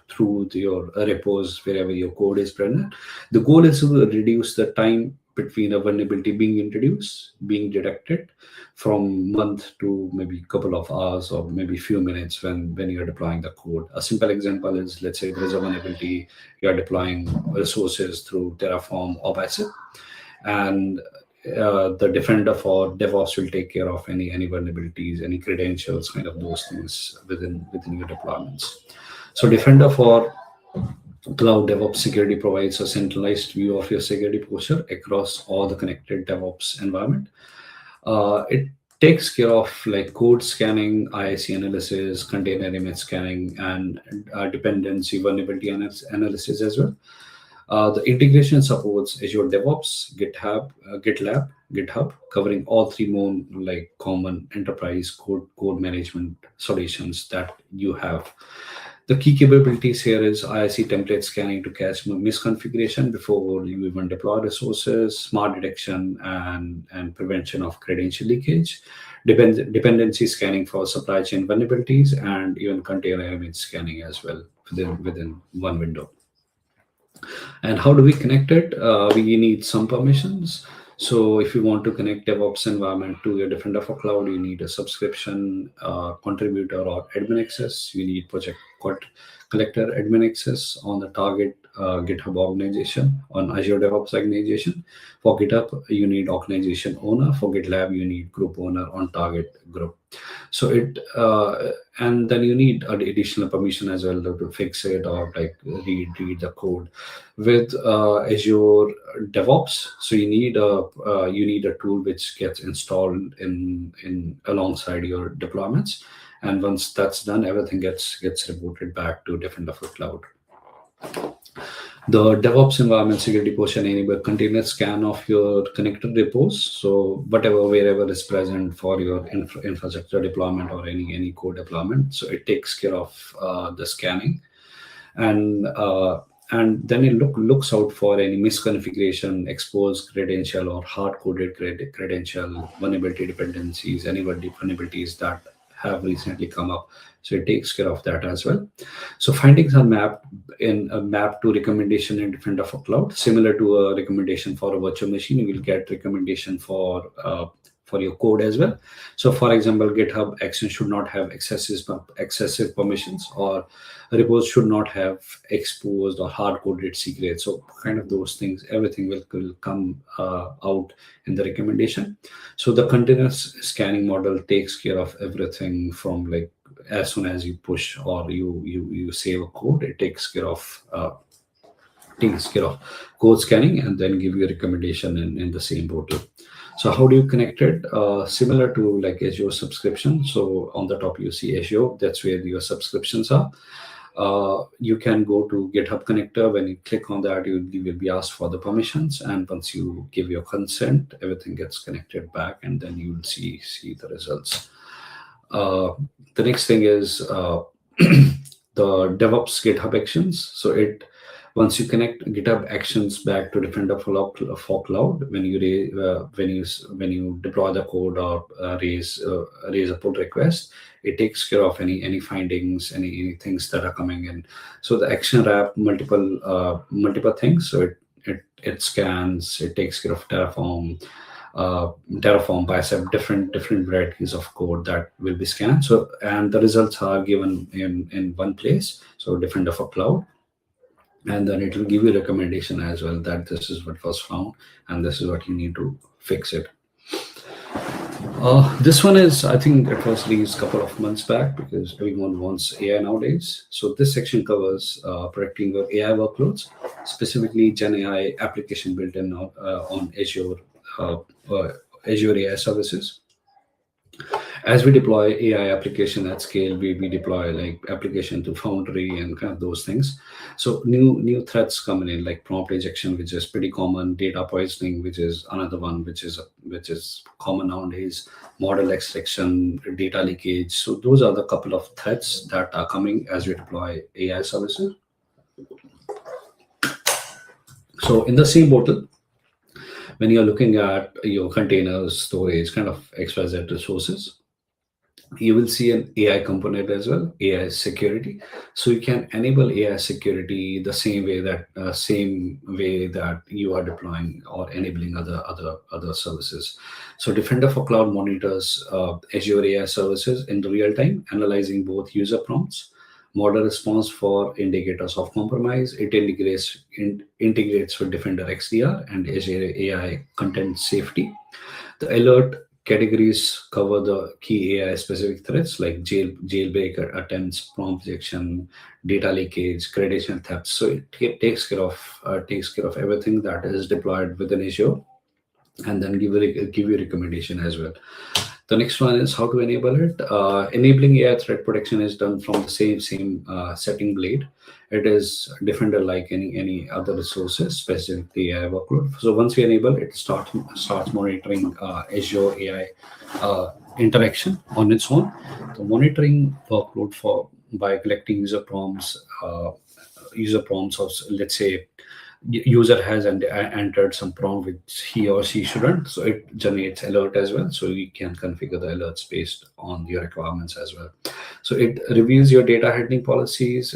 through your repos wherever your code is present. The goal is to reduce the time between a vulnerability being introduced, being detected, from month to maybe couple of hours or maybe few minutes when you're deploying the code. A simple example is, let's say there is a vulnerability, you are deploying resources through Terraform or Bicep, and the Defender for DevOps will take care of any vulnerabilities, any credentials, kind of those things within your deployments. So Defender for Cloud DevOps security provides a centralized view of your security posture across all the connected DevOps environment. It takes care of like code scanning, IIC analysis, container image scanning, and dependency vulnerability analysis as well. The integration supports Azure DevOps, GitLab, GitHub, covering all three more like common enterprise code management solutions that you have. The key capabilities here is IIC template scanning to catch misconfiguration before you even deploy resources, smart detection and prevention of credential leakage, dependency scanning for supply chain vulnerabilities, and even container image scanning as well within one window. And how do we connect it? We need some permissions. So if you want to connect DevOps environment to your Defender for Cloud, you need a subscription, contributor, or admin access. You need project collector admin access on the target GitHub organization, on Azure DevOps organization. For GitHub, you need organization owner. For GitLab, you need group owner on target group. So and then you need additional permission as well to fix it or like read the code. With Azure DevOps, so you need a tool which gets installed in alongside your deployments, and once that's done, everything gets reported back to Defender for Cloud. The DevOps environment security portion enable continuous scan of your connected repos. So whatever, wherever is present for your infrastructure deployment or any code deployment. So it takes care of the scanning, and then it looks out for any misconfiguration, exposed credential, or hard coded credential, vulnerability dependencies, any vulnerabilities that have recently come up. So it takes care of that as well. So findings are mapped in a map to recommendation in different of a cloud, similar to a recommendation for a virtual machine. You will get recommendation for your code as well. So for example, GitHub action should not have excessive permissions, or repos should not have exposed or hard coded secrets. So kind of those things, everything will come out in the recommendation. So the continuous scanning model takes care of everything from, like, as soon as you push or you save a code, it takes care of code scanning and then give you a recommendation in the same portal. So how do you connect it? Similar to like Azure subscription. So on the top you see Azure, that's where your subscriptions are. You can go to GitHub connector. When you click on that, you will be asked for the permissions, and once you give your consent, everything gets connected back, and then you will see the results. The next thing is the DevOps GitHub Actions. So it once you connect GitHub Actions back to Defender for Cloud, when you deploy the code or raise a pull request, it takes care of any findings, any things that are coming in. So the action wrap multiple things. So it scans, it takes care of Terraform, Bicep, different varieties of code that will be scanned. So, and the results are given in one place, so Defender for Cloud, and then it will give you recommendation as well that this is what was found and this is what you need to fix it. This one is, I think it was released a couple of months back because everyone wants AI nowadays. So this section covers protecting your AI workloads, specifically Gen AI application built in on Azure AI services. As we deploy AI application at scale, we deploy like application to Foundry and kind of those things. So new threats coming in, like prompt injection, which is pretty common, data poisoning, which is another one which is common nowadays, model extraction, data leakage. So those are the couple of threats that are coming as we deploy AI services. So in the same portal, when you're looking at your containers, storage, kind of XYZ resources, you will see an AI component as well, AI security. So you can enable AI security the same way that you are deploying or enabling other services. So Defender for Cloud monitors Azure AI services in real time, analyzing both user prompts, model response for indicators of compromise. It integrates with Defender XDR and Azure AI content safety. The alert categories cover the key AI specific threats like jailbreak attempts, prompt injection, data leakage, credential theft. So it takes care of everything that is deployed within Azure, and then give you recommendation as well. The next one is how to enable it. Enabling AI threat protection is done from the same setting blade. It is Defender like any other resources, specifically AI workload. So once we enable it, starts monitoring Azure AI interaction on its own. The monitoring workload by collecting user prompts of, let's say, user has entered some prompt which he or she shouldn't, so it generates alert as well. So you can configure the alerts based on your requirements as well. So it reviews your data handling policies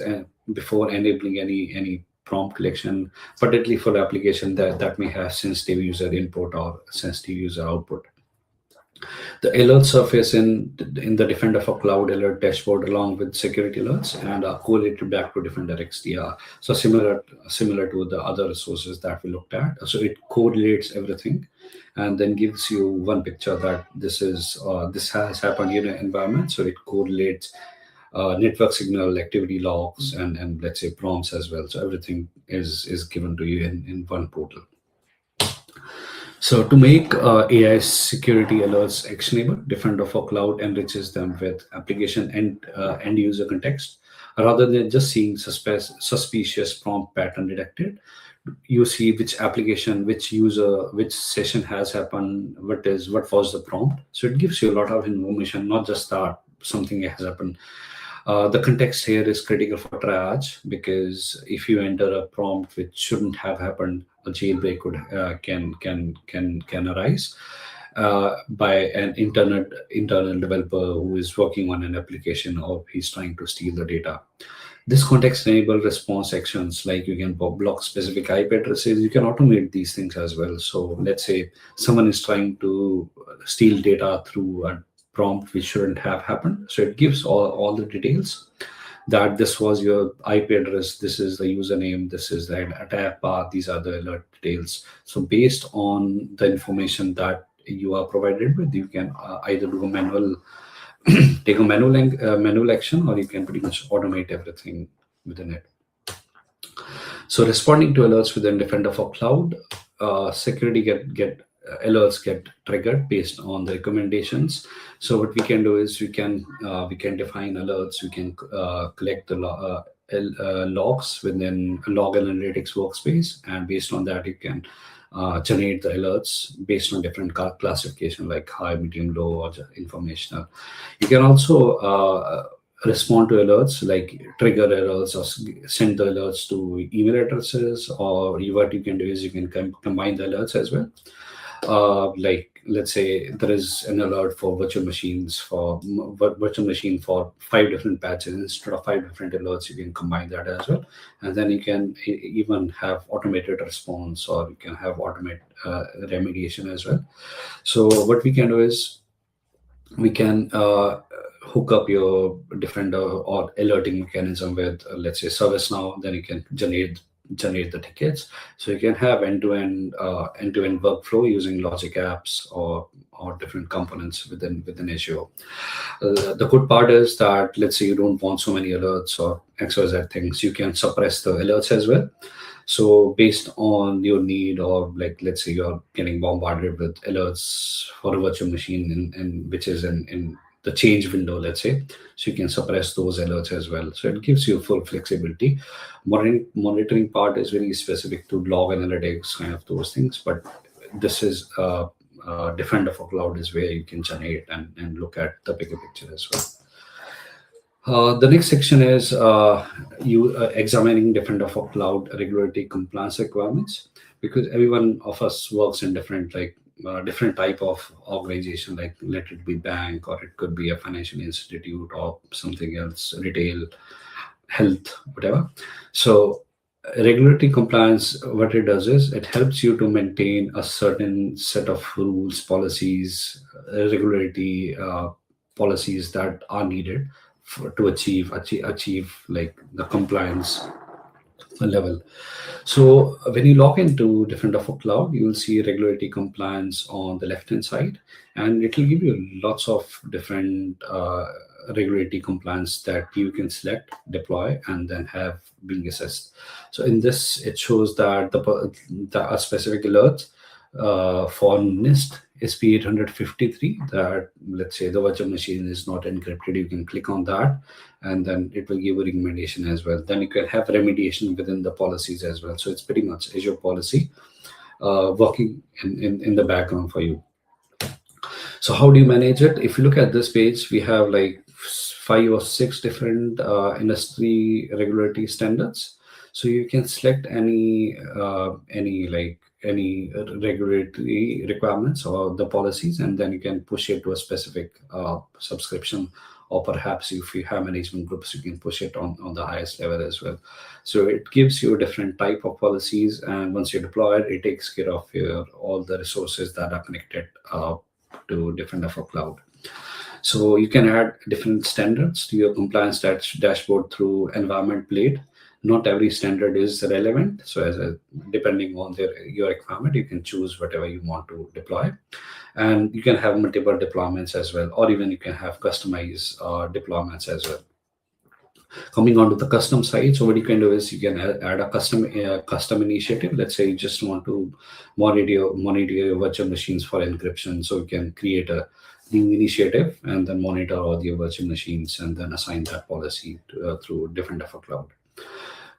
before enabling any prompt collection, particularly for the application that may have sensitive user input or sensitive user output. The alert surface in the Defender for Cloud alert dashboard along with security alerts and are correlated back to Defender XDR. So similar to the other resources that we looked at. So it correlates everything and then gives you one picture that this has happened in an environment. So it correlates network signal, activity logs, and let's say prompts as well. So everything is given to you in one portal. So to make AI security alerts actionable, Defender for Cloud enriches them with application and end user context. Rather than just seeing suspicious prompt pattern detected, you see which application, which user, which session has happened, what was the prompt. So it gives you a lot of information, not just that something has happened. The context here is critical for triage, because if you enter a prompt which shouldn't have happened, a jailbreak could can arise by an internal developer who is working on an application, or he's trying to steal the data. This context enable response actions, like you can block specific IP addresses. You can automate these things as well. So let's say someone is trying to steal data through a prompt which shouldn't have happened. So it gives all the details, that this was your IP address, this is the username, this is the attack path, these are the alert details. So based on the information that you are provided with, you can either do a manual take a manual action, or you can pretty much automate everything within it. So responding to alerts within Defender for Cloud, security get alerts get triggered based on the recommendations. So what we can do is we can define alerts. We can collect the logs within log analytics workspace, and based on that you can generate the alerts based on different classification, like high, medium, low, or informational. You can also respond to alerts, like trigger alerts, or send the alerts to email addresses, or what you can do is you can combine the alerts as well. Like let's say there is an alert for virtual machine for 5 different patches. Instead of 5 different alerts, you can combine that as well, and then you can even have automated response, or you can have automate remediation as well. So what we can do is we can hook up your Defender or alerting mechanism with, let's say, ServiceNow. Then you can generate the tickets. So you can have end-to-end workflow using logic apps, or different components within Azure. The good part is that, let's say you don't want so many alerts or XYZ things, you can suppress the alerts as well. So based on your need, or like let's say you're getting bombarded with alerts for a virtual machine, which is in the change window, let's say, so you can suppress those alerts as well. So it gives you full flexibility. Monitoring part is very specific to log analytics, kind of those things. But this is Defender for Cloud is where you can generate and look at the bigger picture as well. The next section is you examining Defender for Cloud regulatory compliance requirements, because every one of us works in different type of organization, like let it be bank, or it could be a financial institute, or something else, retail, health, whatever. So regulatory compliance, what it does is it helps you to maintain a certain set of rules, policies, regulatory policies that are needed to achieve like the compliance level. So when you log into Defender for Cloud, you will see regulatory compliance on the left hand side, and it will give you lots of different regulatory compliance that you can select, deploy, and then have being assessed. So in this, it shows that the specific alert for NIST SP 853, that let's say the virtual machine is not encrypted. You can click on that, and then it will give a recommendation as well. Then you can have remediation within the policies as well. So it's pretty much Azure policy working in the background for you. So how do you manage it? If you look at this page, we have like 5 or 6 different industry regulatory standards. So you can select any regulatory requirements or the policies, and then you can push it to a specific subscription, or perhaps if you have management groups, you can push it on the highest level as well. So it gives you a different type of policies, and once you deploy it, it takes care of all the resources that are connected to Defender for Cloud. So you can add different standards to your compliance dashboard through environment blade. Not every standard is relevant. So depending on your requirement, you can choose whatever you want to deploy. And you can have multiple deployments as well, or even you can have customized deployments as well. Coming on to the custom side, so what you can do is you can add a custom initiative. Let's say you just want to monitor your virtual machines for encryption, so you can create a new initiative and then monitor all your virtual machines and then assign that policy through different of a cloud.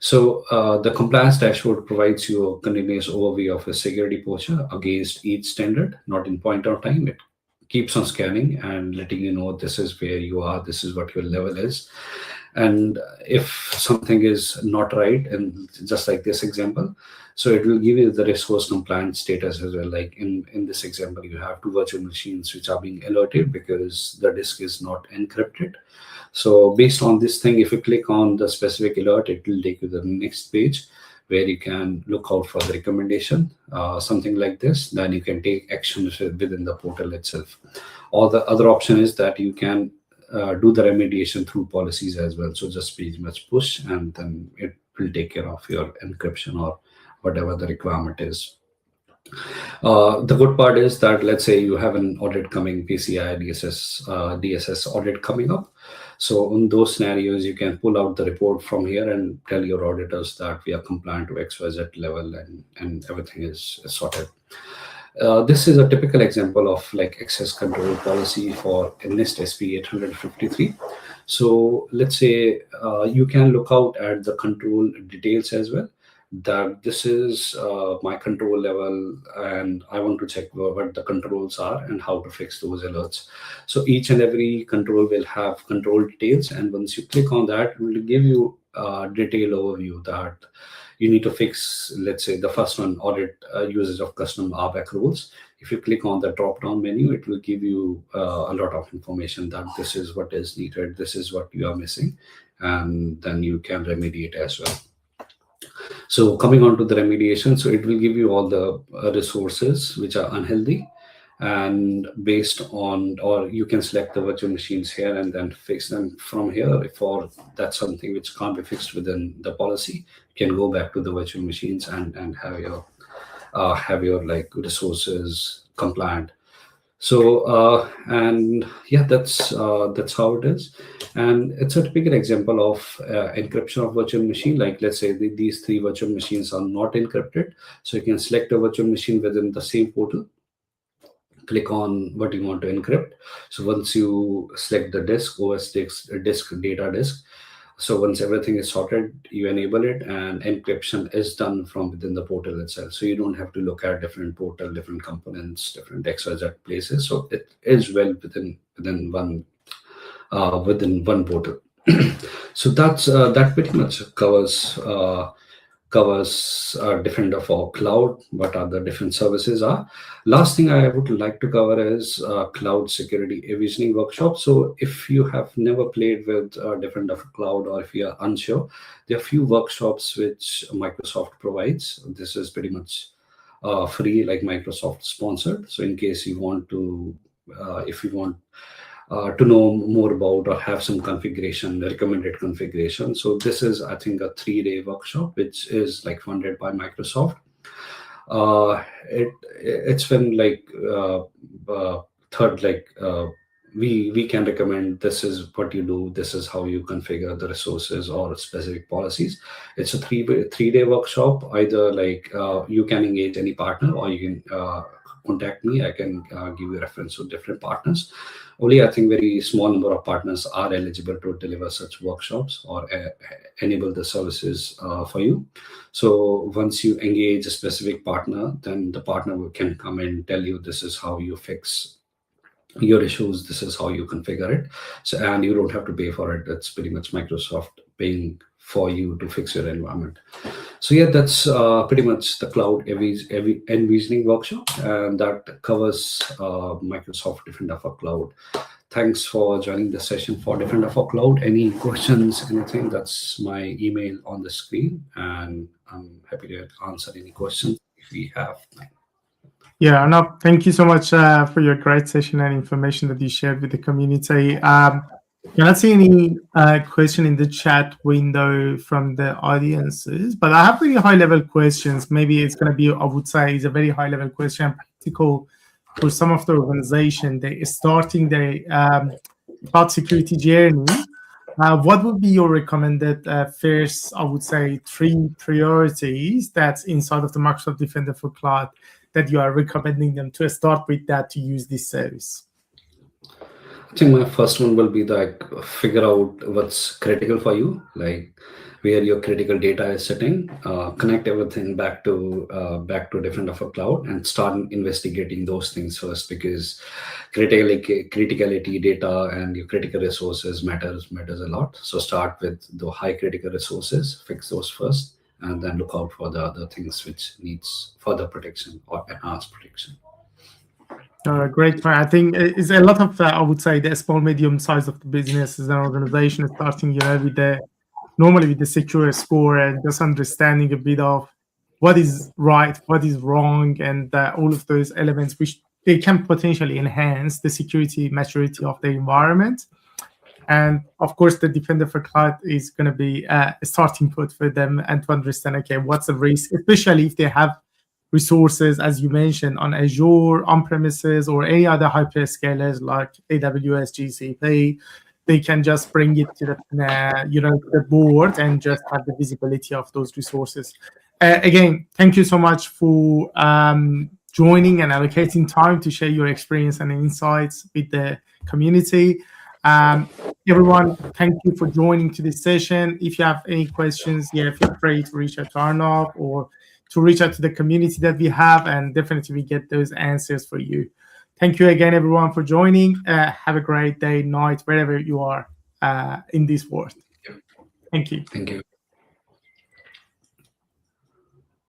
So the compliance dashboard provides you a continuous overview of a security posture against each standard, not in point of time. It keeps on scanning and letting you know this is where you are, this is what your level is. And if something is not right, and just like this example, so it will give you the resource compliance status as well. Like in this example, you have two virtual machines which are being alerted because the disk is not encrypted. So based on this thing, if you click on the specific alert, it will take you to the next page where you can look out for the recommendation, something like this. Then you can take actions within the portal itself. Or the other option is that you can do the remediation through policies as well. So just pretty much push, and then it will take care of your encryption or whatever the requirement is. The good part is that, let's say you have an audit coming, PCI DSS audit coming up. So in those scenarios, you can pull out the report from here and tell your auditors that we are compliant to XYZ level, and everything is sorted. This is a typical example of like access control policy for NIST SP 853. So let's say you can look out at the control details as well, that this is my control level and I want to check what the controls are and how to fix those alerts. So each and every control will have control details, and once you click on that, it will give you a detailed overview that you need to fix. Let's say the first one, audit usage of custom RBAC rules. If you click on the drop down menu, it will give you a lot of information that this is what is needed, this is what you are missing, and then you can remediate as well. So coming on to the remediation, so it will give you all the resources which are unhealthy, and based on, or you can select the virtual machines here and then fix them from here. If or that's something which can't be fixed within the policy, you can go back to the virtual machines and have your like resources compliant. So and yeah, that's how it is, and it's a typical example of encryption of virtual machine. Like let's say these three virtual machines are not encrypted, so you can select a virtual machine within the same portal, click on what you want to encrypt. So once you select the disk, OS disk, data disk, so once everything is sorted, you enable it, and encryption is done from within the portal itself. So you don't have to look at different portal, different components, different XYZ places. So it is well within one portal. So that pretty much covers different of our cloud, what are the different services are. Last thing I would like to cover is cloud security envisioning workshop. So if you have never played with different of cloud, or if you are unsure, there are few workshops which Microsoft provides. This is pretty much free, like Microsoft sponsored. So in case you want to, if you want to know more about or have some recommended configuration. So this is, I think, a 3-day workshop, which is like funded by Microsoft. It's been like third, like we can recommend this is what you do, this is how you configure the resources or specific policies. It's a three-day workshop. Either like you can engage any partner, or you can contact me. I can give you reference to different partners. Only I think very small number of partners are eligible to deliver such workshops or enable the services for you. So once you engage a specific partner, then the partner can come and tell you this is how you fix your issues, this is how you configure it. So, and you don't have to pay for it. That's pretty much Microsoft paying for you to fix your environment. So yeah, that's pretty much the cloud envisioning workshop, and that covers Microsoft Defender for Cloud. Thanks for joining the session for Defender for Cloud. Any questions, anything? That's my email on the screen, and I'm happy to answer any questions if we have time. Yeah, Arnav, thank you so much for your great session and information that you shared with the community. Cannot see any question in the chat window from the audiences, but I have really high-level questions. Maybe it's going to be, I would say, is a very high-level question, practical for some of the organization. They are starting their cloud security journey. What would be your recommended first, I would say, 3 priorities that's inside of the Microsoft Defender for Cloud that you are recommending them to start with that to use this service? I think my first one will be like figure out what's critical for you, like where your critical data is sitting. Connect everything back to different of a cloud and start investigating those things first, because criticality data and your critical resources matters a lot. So start with the high critical resources, fix those first, and then look out for the other things which needs further protection or enhanced protection. Great point. I think it's a lot of, I would say, the small, medium size of the businesses and organization starting, with the normally with the secure score and just understanding a bit of what is right, what is wrong, and all of those elements which they can potentially enhance the security maturity of the environment. And of course, the Defender for Cloud is going to be a starting point for them and to understand, okay, what's the risk, especially if they have resources, as you mentioned, on Azure, on-premises, or any other hyperscalers like AWS, GCP. They can just bring it to the board and just have the visibility of those resources. Again, thank you so much for joining and allocating time to share your experience and insights with the community. Everyone, thank you for joining to this session. If you have any questions, feel free to reach out to Arnav or to reach out to the community that we have, and definitely we get those answers for you. Thank you again, everyone, for joining. Have a great day, night, wherever you are in this world. Thank you. Thank you.